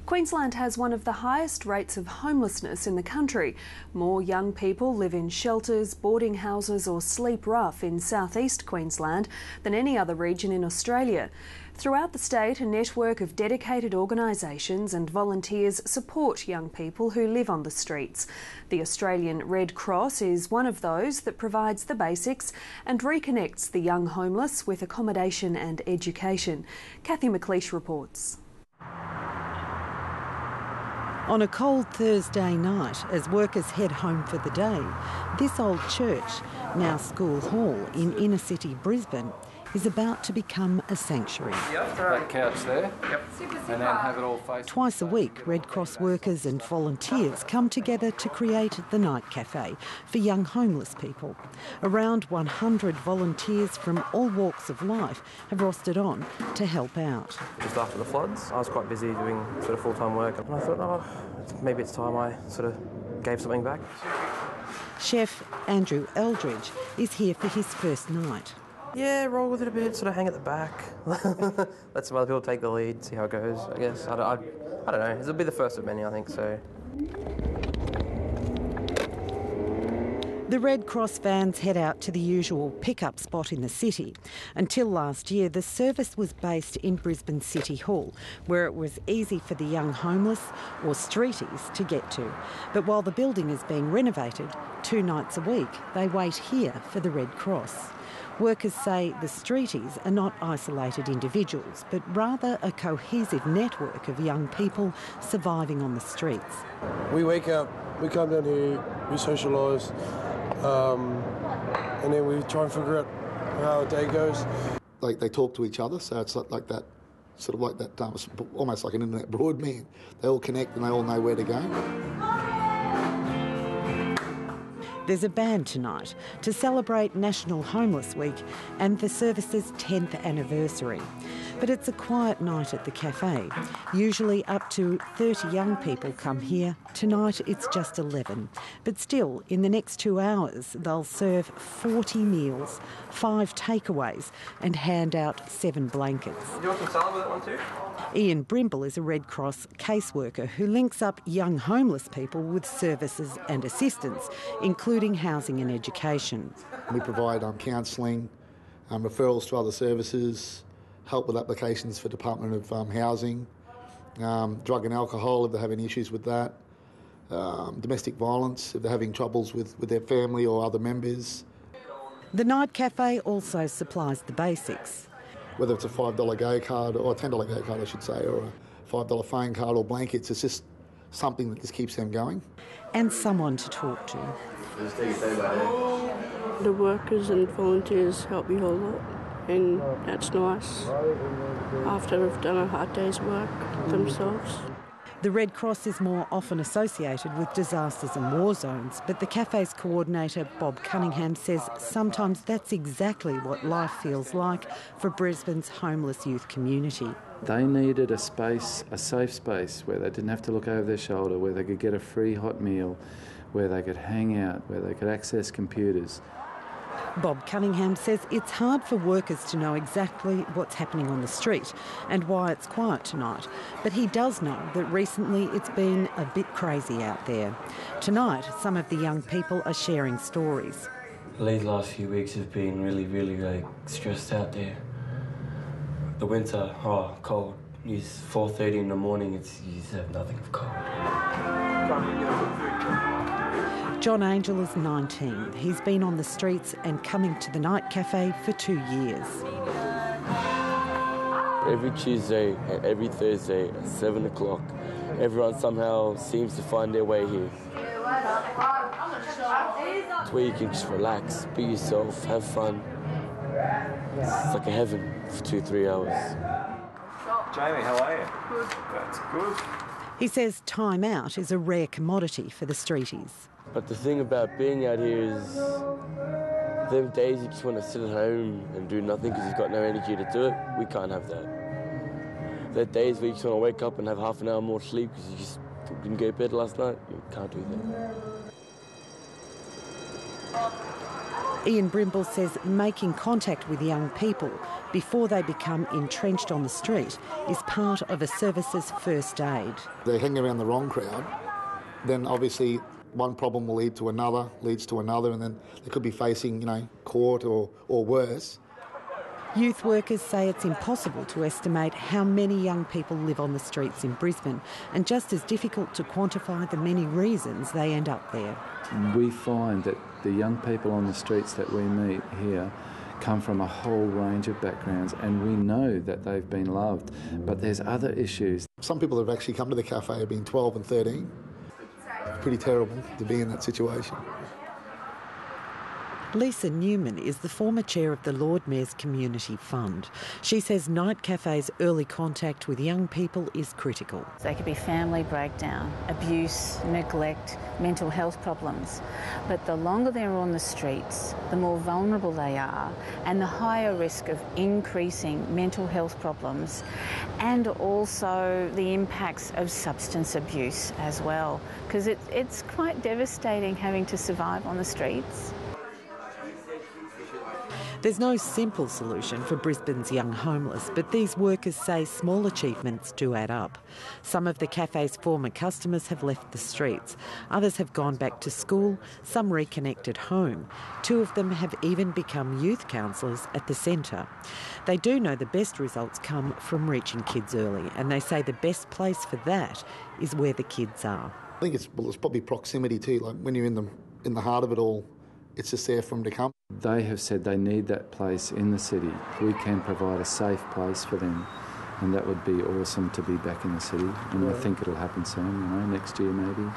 Queensland has one of the highest rates of homelessness in the country. More young people live in shelters, boarding houses or sleep rough in southeast Queensland than any other region in Australia. Throughout the state, a network of dedicated organisations and volunteers support young people who live on the streets. The Australian Red Cross is one of those that provides the basics and reconnects the young homeless with accommodation and education. Kathy McLeish reports. On a cold Thursday night, as workers head home for the day, this old church, now school hall in inner city Brisbane, is about to become a sanctuary. Yep, that couch there. Yep. And then have it all facing. Twice a week, Red Cross workers and volunteers come together to create the Night Cafe for young homeless people. Around 100 volunteers from all walks of life have rostered on to help out. Just after the floods, I was quite busy doing sort of full-time work, and I thought, maybe it's time I sort of gave something back. Chef Andrew ELDRIDGE is here for his first night. Yeah, roll with it a bit, sort of hang at the back. Let some other people take the lead, see how it goes, I guess. I don't know. It'll be the first of many, I think, so. The Red Cross vans head out to the usual pickup spot in the city. Until last year, the service was based in Brisbane City Hall, where it was easy for the young homeless or streeties to get to. But while the building is being renovated, 2 nights a week, they wait here for the Red Cross. Workers say the streeties are not isolated individuals, but rather a cohesive network of young people surviving on the streets. We wake up, we come down here, we socialise, and then we try and figure out how a day goes. Like they talk to each other, so it's like that, sort of like that, almost like an internet broadband. They all connect and they all know where to go. There's a band tonight to celebrate National Homeless Week and the service's 10th anniversary. But it's a quiet night at the cafe. Usually up to 30 young people come here. Tonight it's just 11. But still, in the next 2 hours, they'll serve 40 meals, 5 takeaways and hand out 7 blankets. Do you want some salad with that one too? BRIMBLE is a Red Cross caseworker who links up young homeless people with services and assistance, including housing and education. We provide counselling, referrals to other services, help with applications for Department of Housing, drug and alcohol if they're having issues with that, domestic violence if they're having troubles with their family or other members. The Night Cafe also supplies the basics. Whether it's a $5 go card, or a $10 go card I should say, or a $5 phone card or blankets, it's just something that just keeps them going. And someone to talk to. The workers and volunteers help you a lot, and that's nice after they've done a hard day's work themselves. The Red Cross is more often associated with disasters and war zones, but the cafe's coordinator, Bob Cunningham, says sometimes that's exactly what life feels like for Brisbane's homeless youth community. They needed a space, a safe space, where they didn't have to look over their shoulder, where they could get a free hot meal, where they could hang out, where they could access computers. Bob Cunningham says it's hard for workers to know exactly what's happening on the street and why it's quiet tonight, but he does know that recently it's been a bit crazy out there. Tonight, some of the young people are sharing stories. These last few weeks have been really stressed out there. The winter, cold. It's 4:30 in the morning, you just have nothing of cold. John Angel is 19. He's been on the streets and coming to the Night Cafe for 2 years. Every Tuesday and every Thursday at 7 o'clock, everyone somehow seems to find their way here. It's where you can just relax, be yourself, have fun. It's like a heaven for 2-3 hours. Jamie, how are you? Good. That's good. He says time out is a rare commodity for the streeties. But the thing about being out here is them days you just want to sit at home and do nothing because you've got no energy to do it. We can't have that. There are days where you just want to wake up and have half an hour more sleep because you just didn't go to bed last night. You can't do that. Ian Brimble says making contact with young people before they become entrenched on the street is part of a service's first aid. They're hanging around the wrong crowd, then obviously one problem will lead to another, leads to another, and then they could be facing, court or worse. Youth workers say it's impossible to estimate how many young people live on the streets in Brisbane, and just as difficult to quantify the many reasons they end up there. We find that the young people on the streets that we meet here come from a whole range of backgrounds, and we know that they've been loved, but there's other issues. Some people that have actually come to the cafe have been 12 and 13. Pretty terrible to be in that situation. Lisa NEWMAN is the former chair of the Lord Mayor's Community Fund. She says night cafes' early contact with young people is critical. They could be family breakdown, abuse, neglect, mental health problems. But the longer they're on the streets, the more vulnerable they are, and the higher risk of increasing mental health problems, and also the impacts of substance abuse as well, because it's quite devastating having to survive on the streets. There's no simple solution for Brisbane's young homeless, but these workers say small achievements do add up. Some of the cafe's former customers have left the streets. Others have gone back to school, some reconnected home. 2 of them have even become youth counsellors at the centre. They do know the best results come from reaching kids early, and they say the best place for that is where the kids are. I think it's probably proximity too, like when you're in the heart of it all, it's just there for them to come. They have said they need that place in the city. We can provide a safe place for them, and that would be awesome to be back in the city, and I think it'll happen soon, next year maybe.